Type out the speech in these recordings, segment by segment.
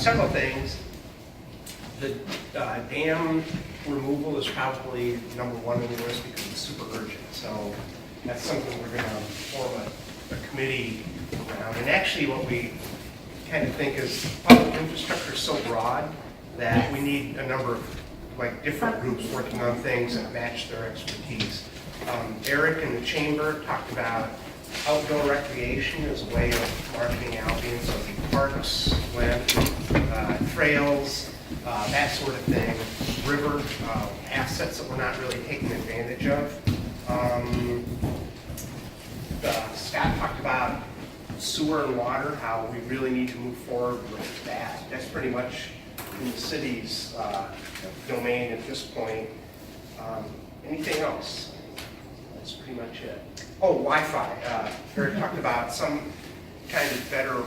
several things. The dam removal is probably number one on the list because it's super urgent. So that's something we're going to form a committee around. And actually what we kind of think is public infrastructure is so broad that we need a number of different groups working on things that match their expertise. Eric in the chamber talked about outdoor recreation as a way of marketing Albion, so the parks, trails, that sort of thing, river assets that we're not really taking advantage of. Scott talked about sewer and water, how we really need to move forward with that. That's pretty much in the city's domain at this point. Anything else? That's pretty much it. Oh, Wi-Fi. Eric talked about some kind of better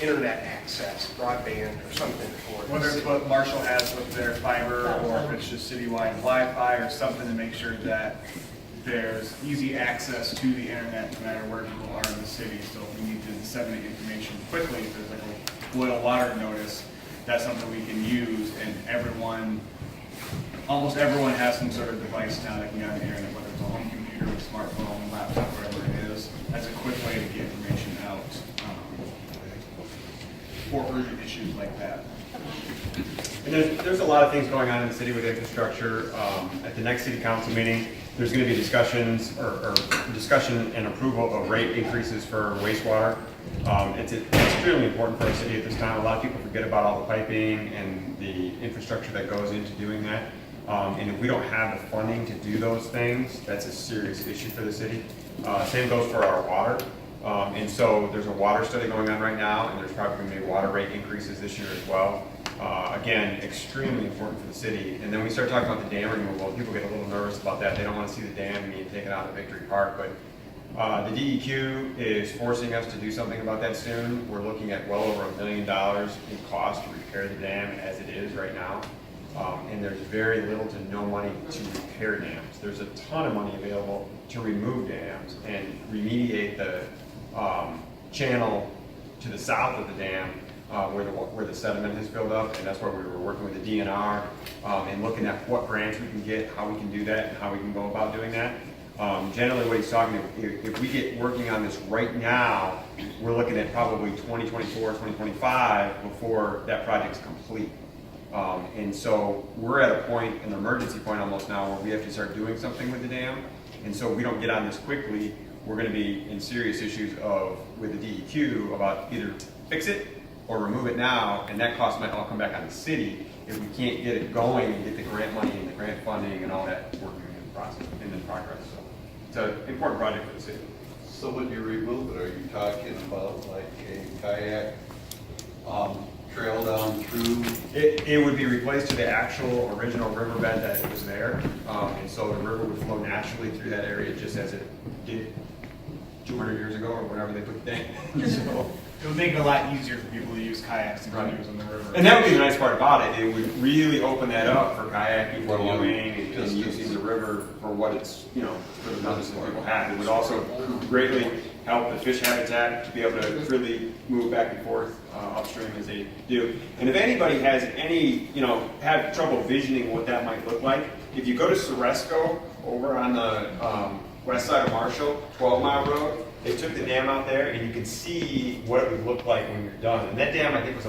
internet access, broadband or something for whether it's what Marshall has with their fiber or if it's just citywide Wi-Fi or something to make sure that there's easy access to the internet no matter where people are in the city. So if we need to disseminate information quickly, if there's like a boil water notice, that's something we can use, and almost everyone has some sort of device now that can get on the internet, whether it's a home computer, a smartphone, laptop, whatever it is. That's a quick way to get information out for urgent issues like that. And there's a lot of things going on in the city with infrastructure. At the next city council meeting, there's going to be discussions or discussion and approval of rate increases for wastewater. It's extremely important for our city at this time. A lot of people forget about all the piping and the infrastructure that goes into doing that. And if we don't have the funding to do those things, that's a serious issue for the city. Same goes for our water. And so there's a water study going on right now, and there's probably going to be water rate increases this year as well. Again, extremely important for the city. And then we start talking about the dam removal. People get a little nervous about that. They don't want to see the dam being taken out of Victory Park. But the DEQ is forcing us to do something about that soon. We're looking at well over $1 million in cost to repair the dam as it is right now. And there's very little to no money to repair dams. There's a ton of money available to remove dams and remediate the channel to the south of the dam where the sediment has built up, and that's why we were working with the DNR and looking at what grants we can get, how we can do that, and how we can go about doing that. Generally what he's talking about, if we get working on this right now, we're looking at probably 2024, 2025 before that project's complete. And so we're at a point, an emergency point almost now, where we have to start doing something with the dam. And so if we don't get on this quickly, we're going to be in serious issues with the DEQ about either fix it or remove it now, and that cost might all come back on the city if we can't get it going and get the grant money and the grant funding and all that working in process and in progress. So it's an important project for the city. So when you remove it, are you talking about like a kayak trail down through? It would be replaced to the actual original riverbed that was there, and so the river would flow naturally through that area just as it did 200 years ago or whenever they put the dam. So, It would make it a lot easier for people to use kayaks and canoes on the river. and that would be the nice part about it. It would really open that up for kayaking, canoeing, and using the river for what it's, for the purpose that people have. It would also greatly help the fish habitat to be able to really move back and forth upstream as they do. And if anybody has any, have trouble visioning what that might look like, if you go to Ceresco over on the west side of Marshall, 12 Mile Road, they took the dam out there, and you can see what it would look like when you're done. And that dam, I think, was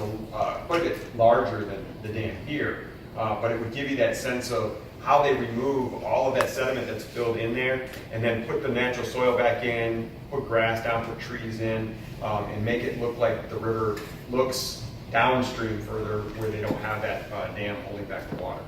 quite a bit larger than the dam here, but it would give you that sense of how they remove all of that sediment that's filled in there, and then put the natural soil back in, put grass down, put trees in, and make it look like the river looks downstream further where they don't have that dam holding back the water.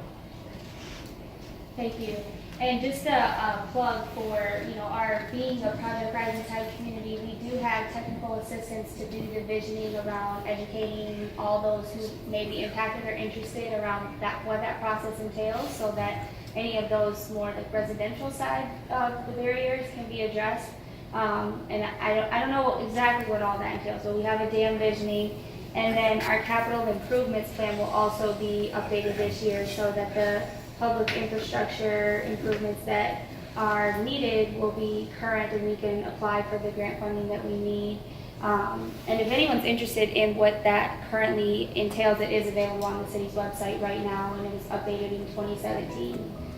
Thank you. And just a plug for, our being a Project Rising Tide community, we do have technical assistance to do the visioning around educating all those who may be impacted or interested around what that process entails, so that any of those more like residential side of the barriers can be addressed. And I don't know exactly what all that entails. So we have a dam visioning, and then our capital improvements plan will also be updated this year so that the public infrastructure improvements that are needed will be current, and we can apply for the grant funding that we need. And if anyone's interested in what that currently entails, it is available on the city's website right now, and it was updated in 2017.